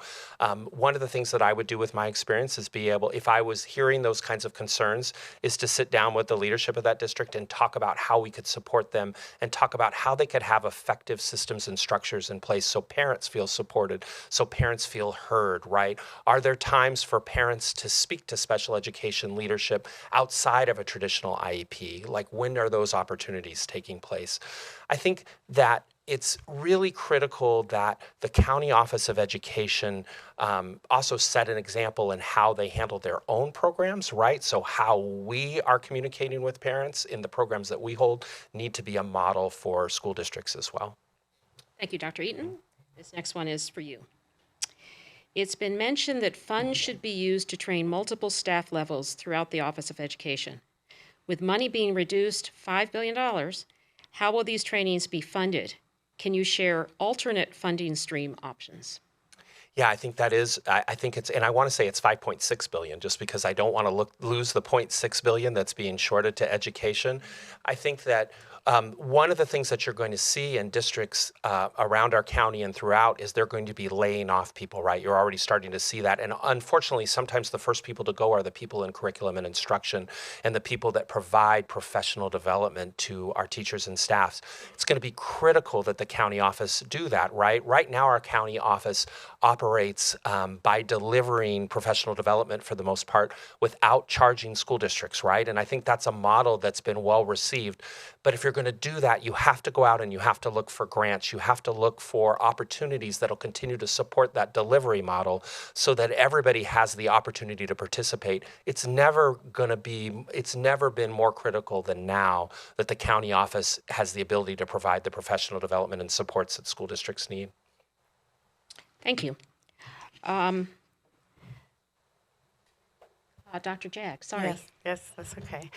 one of the things that I would do with my experience is be able, if I was hearing those kinds of concerns, is to sit down with the leadership of that district and talk about how we could support them and talk about how they could have effective systems and structures in place so parents feel supported, so parents feel heard, right? Are there times for parents to speak to special education leadership outside of a traditional IEP? Like, when are those opportunities taking place? I think that it's really critical that the County Office of Education also set an example in how they handle their own programs, right? So how we are communicating with parents in the programs that we hold need to be a model for school districts as well. Thank you, Dr. Eaton. This next one is for you. It's been mentioned that funds should be used to train multiple staff levels throughout the Office of Education. With money being reduced $5 billion, how will these trainings be funded? Can you share alternate funding stream options? Yeah, I think that is, I think it's, and I want to say it's 5.6 billion, just because I don't want to lose the 0.6 billion that's being shorted to education. I think that one of the things that you're going to see in districts around our county and throughout is they're going to be laying off people, right? You're already starting to see that. And unfortunately, sometimes the first people to go are the people in curriculum and instruction and the people that provide professional development to our teachers and staffs. It's going to be critical that the county office do that, right? Right now, our county office operates by delivering professional development for the most part without charging school districts, right? And I think that's a model that's been well received. But if you're going to do that, you have to go out and you have to look for grants. You have to look for opportunities that'll continue to support that delivery model so that everybody has the opportunity to participate. It's never been more critical than now that the county office has the ability to provide the professional development and supports that school districts need. Thank you. Dr. Jack, sorry. Yes, that's okay.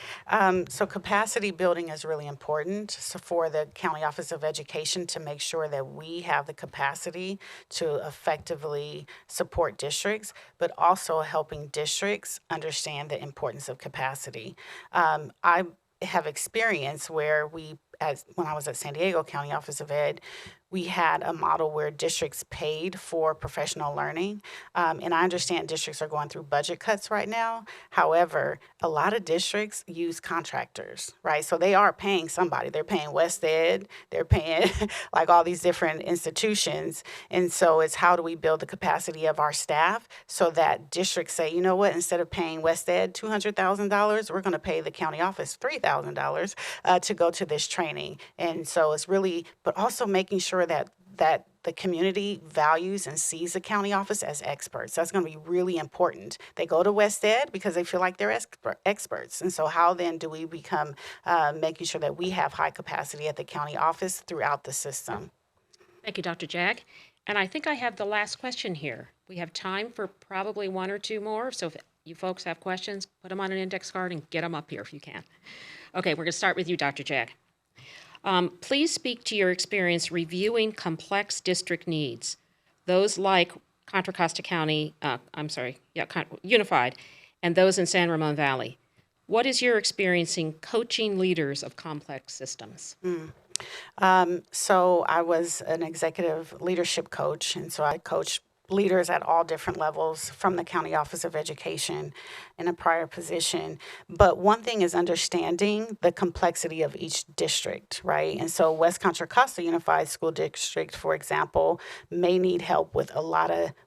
So capacity building is really important for the County Office of Education to make sure that we have the capacity to effectively support districts, but also helping districts understand the importance of capacity. I have experience where when I was at San Diego County Office of Ed, we had a model where districts paid for professional learning. And I understand districts are going through budget cuts right now. However, a lot of districts use contractors, right? So they are paying somebody. They're paying West Ed, they're paying like all these different institutions. And so it's how do we build the capacity of our staff so that districts say, you know what, instead of paying West Ed $200,000, we're going to pay the county office $3,000 to go to this training. And so it's really, but also making sure that the community values and sees the county office as experts. That's going to be really important. They go to West Ed because they feel like they're experts. And so how then do we become making sure that we have high capacity at the county office throughout the system? Thank you, Dr. Jack. And I think I have the last question here. We have time for probably one or two more. So if you folks have questions, put them on an index card and get them up here if you can. Okay, we're going to start with you, Dr. Jack. Please speak to your experience reviewing complex district needs, those like Contra Costa County, Unified, and those in San Ramon Valley. What is your experience in coaching leaders of complex systems? So I was an executive leadership coach, and so I coached leaders at all different levels from the County Office of Education in a prior position. But one thing is understanding the complexity of each district, right? And so West Contra Costa Unified School District, for example, may need help with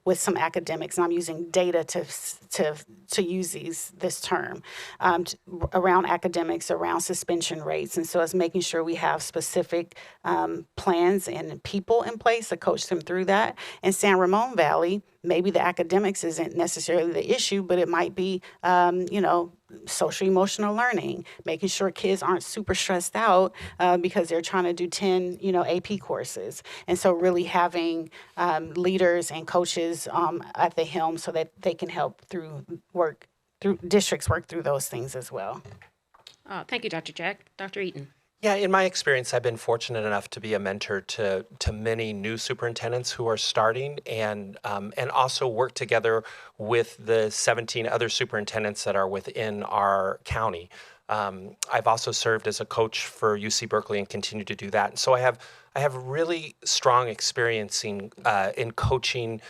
with some academics, and I'm using data to use this term, around academics, around suspension rates. And so it's making sure we have specific plans and people in place to coach them through that. In San Ramon Valley, maybe the academics isn't necessarily the issue, but it might be, social emotional learning, making sure kids aren't super stressed out because they're trying to do 10, AP courses. And so really having leaders and coaches at the helm so that they can help districts work through those things as well. Thank you, Dr. Jack. Dr. Eaton. Yeah, in my experience, I've been fortunate enough to be a mentor to many new superintendents who are starting, and also work together with the 17 other superintendents that are within our county. I've also served as a coach for UC Berkeley and continue to do that. And so I have really strong experience in coaching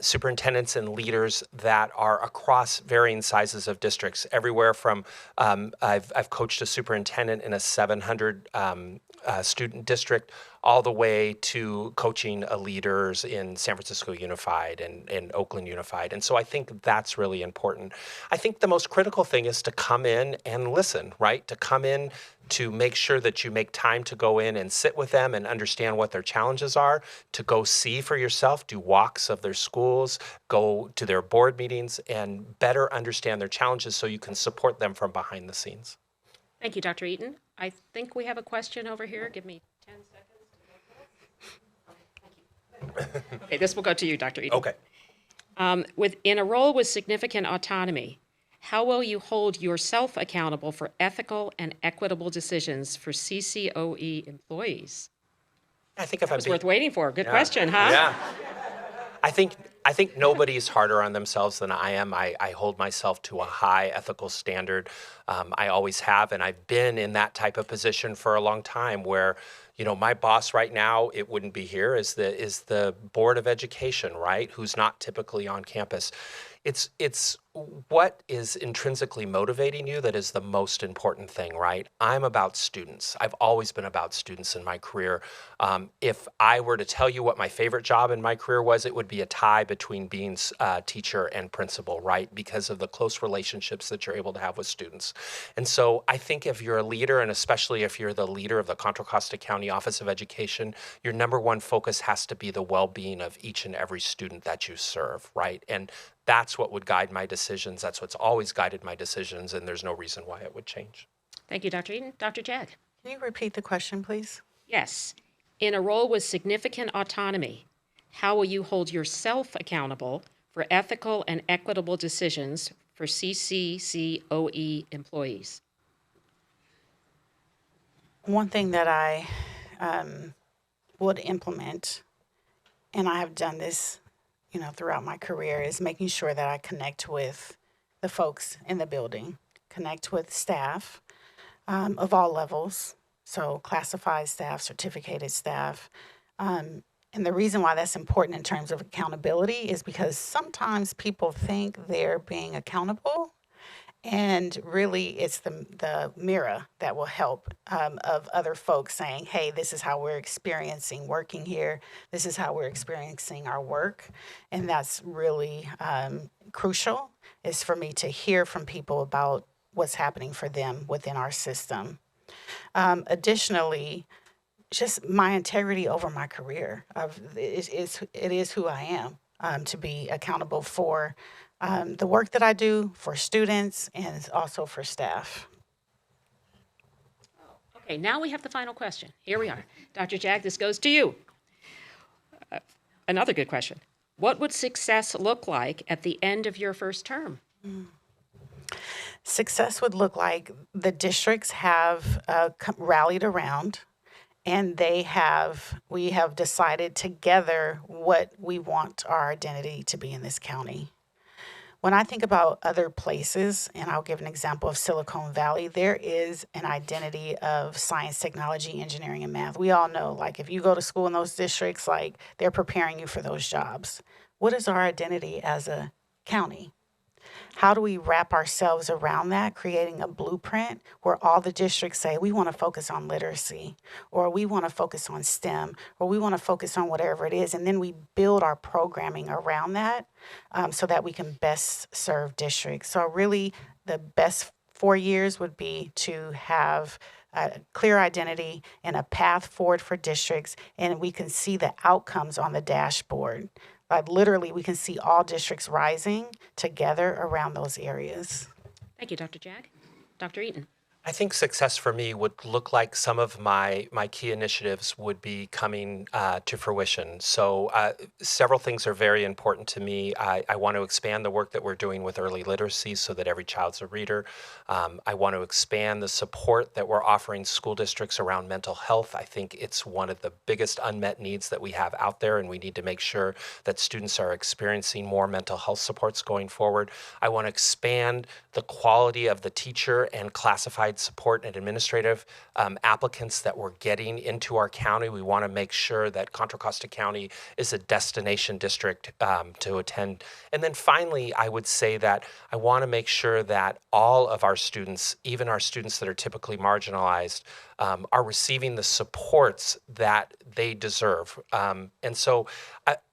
superintendents and leaders that are across varying sizes of districts, everywhere from I've coached a superintendent in a 700 student district all the way to coaching leaders in San Francisco Unified and Oakland Unified. And so I think that's really important. I think the most critical thing is to come in and listen, right? To come in to make sure that you make time to go in and sit with them and understand what their challenges are, to go see for yourself, do walks of their schools, go to their board meetings, and better understand their challenges so you can support them from behind the scenes. Thank you, Dr. Eaton. I think we have a question over here. Give me 10 seconds. Okay, this will go to you, Dr. Eaton. Okay. In a role with significant autonomy, how will you hold yourself accountable for ethical and equitable decisions for CCOE employees? I think if That was worth waiting for. Good question, huh? Yeah. I think nobody's harder on themselves than I am. I hold myself to a high ethical standard. I always have, and I've been in that type of position for a long time where, my boss right now, it wouldn't be here, is the Board of Education, right? Who's not typically on campus. It's what is intrinsically motivating you that is the most important thing, right? I'm about students. I've always been about students in my career. If I were to tell you what my favorite job in my career was, it would be a tie between being teacher and principal, right? Because of the close relationships that you're able to have with students. And so I think if you're a leader, and especially if you're the leader of the Contra Costa County Office of Education, your number one focus has to be the well-being of each and every student that you serve, right? And that's what would guide my decisions. That's what's always guided my decisions, and there's no reason why it would change. Thank you, Dr. Eaton. Dr. Jack. Can you repeat the question, please? Yes. In a role with significant autonomy, how will you hold yourself accountable for ethical and equitable decisions for CCCOE employees? One thing that I would implement, and I have done this throughout my career, is making sure that I connect with the folks in the building, connect with staff of all levels, so classified staff, certificated staff, And the reason why that's important in terms of accountability is because sometimes people think they're being accountable, and really it's the mirror that will help of other folks saying, hey, this is how we're experiencing working here. This is how we're experiencing our work. And that's really crucial, is for me to hear from people about what's happening for them within our system. Additionally, just my integrity over my career. It is who I am, to be accountable for the work that I do for students and also for staff. Okay, now we have the final question. Here we are. Dr. Jag, this goes to you. Another good question. What would success look like at the end of your first term? Success would look like the districts have rallied around, and we have decided together what we want our identity to be in this county. When I think about other places, and I'll give an example of Silicon Valley, there is an identity of science, technology, engineering, and math. We all know, like, if you go to school in those districts, like, they're preparing you for those jobs. What is our identity as a county? How do we wrap ourselves around that, creating a blueprint where all the districts say, we want to focus on literacy, or we want to focus on STEM, or we want to focus on whatever it is, and then we build our programming around that so that we can best serve districts. So really, the best 4 years would be to have a clear identity and a path forward for districts, and we can see the outcomes on the dashboard. Literally, we can see all districts rising together around those areas. Thank you, Dr. Jag. Dr. Eaton. I think success for me would look like some of my key initiatives would be coming to fruition. So several things are very important to me. I want to expand the work that we're doing with early literacy so that every child's a reader. I want to expand the support that we're offering school districts around mental health. I think it's one of the biggest unmet needs that we have out there, and we need to make sure that students are experiencing more mental health supports going forward. I want to expand the quality of the teacher and classified support and administrative applicants that we're getting into our county. We want to make sure that Contra Costa County is a destination district to attend. And then finally, I would say that I want to make sure that all of our students, even our students that are typically marginalized, are receiving the supports that they deserve. And so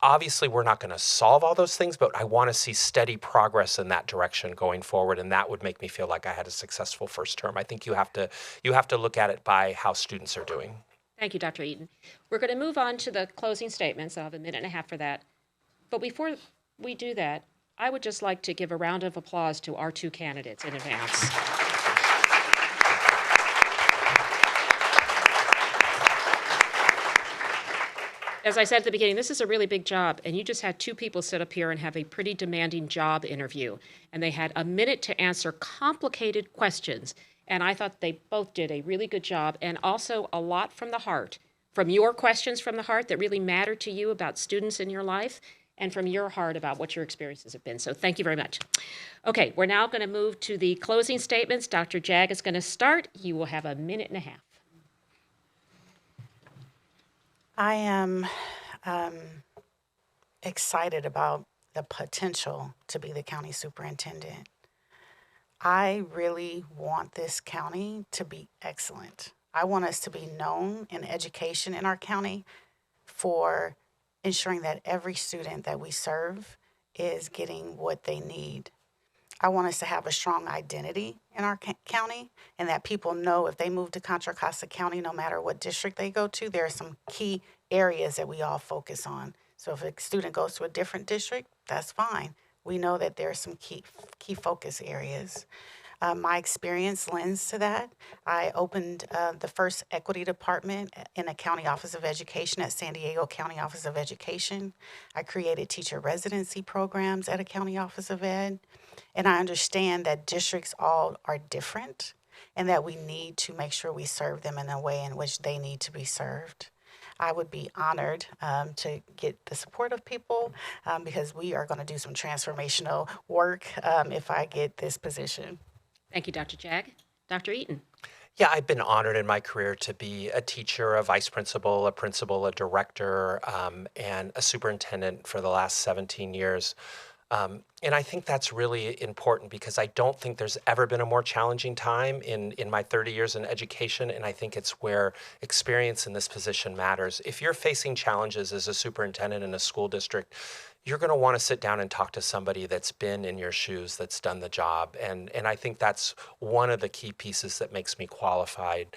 obviously we're not going to solve all those things, but I want to see steady progress in that direction going forward, and that would make me feel like I had a successful first term. I think you have to look at it by how students are doing. Thank you, Dr. Eaton. We're going to move on to the closing statements. I'll have a minute and a half for that. But before we do that, I would just like to give a round of applause to our two candidates in advance. As I said at the beginning, this is a really big job, and you just had two people sit up here and have a pretty demanding job interview, and they had a minute to answer complicated questions, and I thought they both did a really good job, and also a lot from the heart, from your questions from the heart that really matter to you about students in your life, and from your heart about what your experiences have been. So thank you very much. Okay, we're now going to move to the closing statements. Dr. Jag is going to start. You will have a minute and a half. I am excited about the potential to be the county superintendent. I really want this county to be excellent. I want us to be known in education in our county for ensuring that every student that we serve is getting what they need. I want us to have a strong identity in our county, and that people know if they move to Contra Costa County, no matter what district they go to, there are some key areas that we all focus on. So if a student goes to a different district, that's fine. We know that there are some key focus areas. My experience lends to that. I opened the first equity department in a county office of education at San Diego County Office of Education. I created teacher residency programs at a county office of ed. And I understand that districts all are different and that we need to make sure we serve them in a way in which they need to be served. I would be honored to get the support of people because we are going to do some transformational work if I get this position. Thank you, Dr. Jag. Dr. Eaton. Yeah, I've been honored in my career to be a teacher, a vice principal, a principal, a director, and a superintendent for the last 17 years. And I think that's really important because I don't think there's ever been a more challenging time in my 30 years in education. And I think it's where experience in this position matters. If you're facing challenges as a superintendent in a school district, you're going to want to sit down and talk to somebody that's been in your shoes, that's done the job. And I think that's one of the key pieces that makes me qualified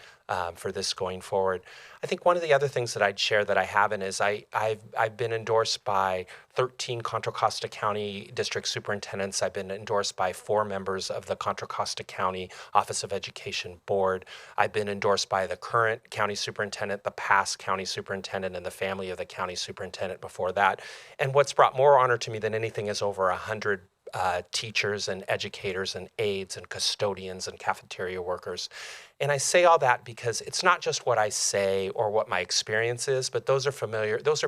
for this going forward. I think one of the other things that I'd share that I haven't is I've been endorsed by 13 Contra Costa County District Superintendents. I've been endorsed by 4 members of the Contra Costa County Office of Education Board. I've been endorsed by the current county superintendent, the past county superintendent, and the family of the county superintendent before that. And what's brought more honor to me than anything is over 100 teachers and educators and aides and custodians and cafeteria workers. And I say all that because it's not just what I say or what my experience is, but those are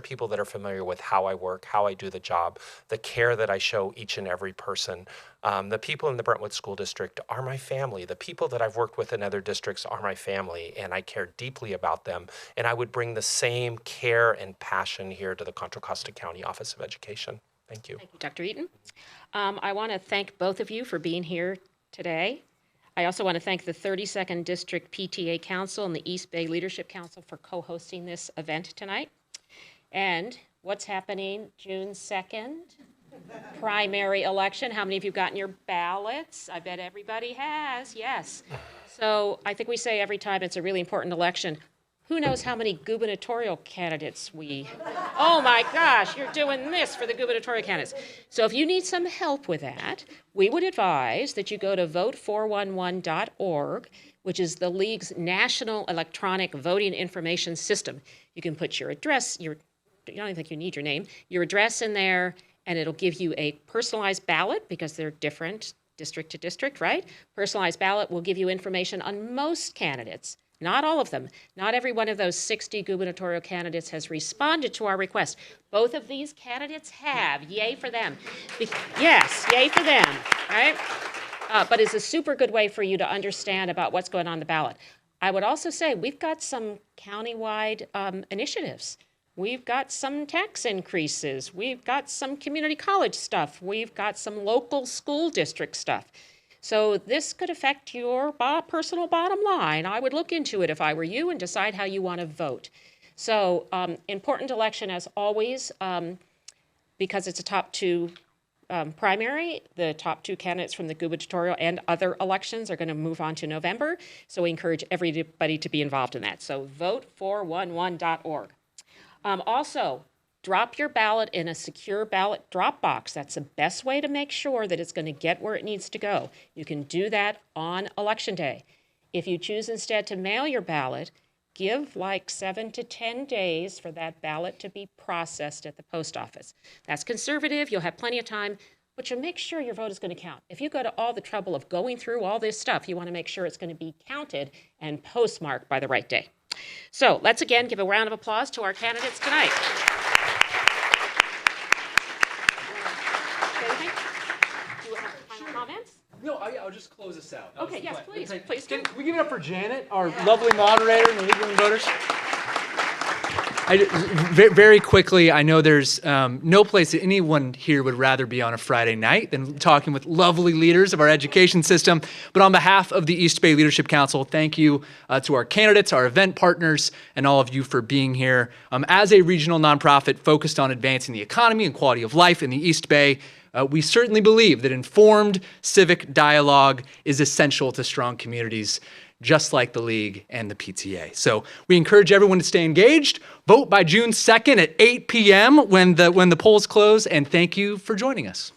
people that are familiar with how I work, how I do the job, the care that I show each and every person. The people in the Brentwood School District are my family. The people that I've worked with in other districts are my family, and I care deeply about them. And I would bring the same care and passion here to the Contra Costa County Office of Education. Thank you. Thank you, Dr. Eaton. I want to thank both of you for being here today. I also want to thank the 32nd District PTA Council and the East Bay Leadership Council for co-hosting this event tonight. And what's happening June 2nd? Primary election. How many of you have gotten your ballots? I bet everybody has, yes. So I think we say every time it's a really important election. Who knows how many gubernatorial candidates oh my gosh, you're doing this for the gubernatorial candidates. So if you need some help with that, we would advise that you go to vote411.org, which is the League's national electronic voting information system. You can put your address, I don't even think you need your name, your address in there, and it'll give you a personalized ballot because they're different district to district, right? Personalized ballot will give you information on most candidates. Not all of them. Not every one of those 60 gubernatorial candidates has responded to our request. Both of these candidates have. Yay for them. Yes, yay for them, right? But it's a super good way for you to understand about what's going on the ballot. I would also say we've got some countywide initiatives. We've got some tax increases. We've got some community college stuff. We've got some local school district stuff. So this could affect your personal bottom line. I would look into it if I were you and decide how you want to vote. So important election as always, because it's a top 2 primary. The top 2 candidates from the gubernatorial and other elections are going to move on to November. So we encourage everybody to be involved in that. So vote411.org. Also, drop your ballot in a secure ballot drop box. That's the best way to make sure that it's going to get where it needs to go. You can do that on Election Day. If you choose instead to mail your ballot, give like 7 to 10 days for that ballot to be processed at the post office. That's conservative. You'll have plenty of time, but you'll make sure your vote is going to count. If you go to all the trouble of going through all this stuff, you want to make sure it's going to be counted and postmarked by the right day. So let's again give a round of applause to our candidates tonight. No, I'll just close this out. Okay, yes, please, please do. Can we give it up for Janet, our lovely moderator and the League of Women Voters? Very quickly, I know there's no place that anyone here would rather be on a Friday night than talking with lovely leaders of our education system. But on behalf of the East Bay Leadership Council, thank you to our candidates, our event partners, and all of you for being here. As a regional nonprofit focused on advancing the economy and quality of life in the East Bay, we certainly believe that informed civic dialogue is essential to strong communities, just like the League and the PTA. So we encourage everyone to stay engaged. Vote by June 2nd at 8 p.m. when the polls close, and thank you for joining us.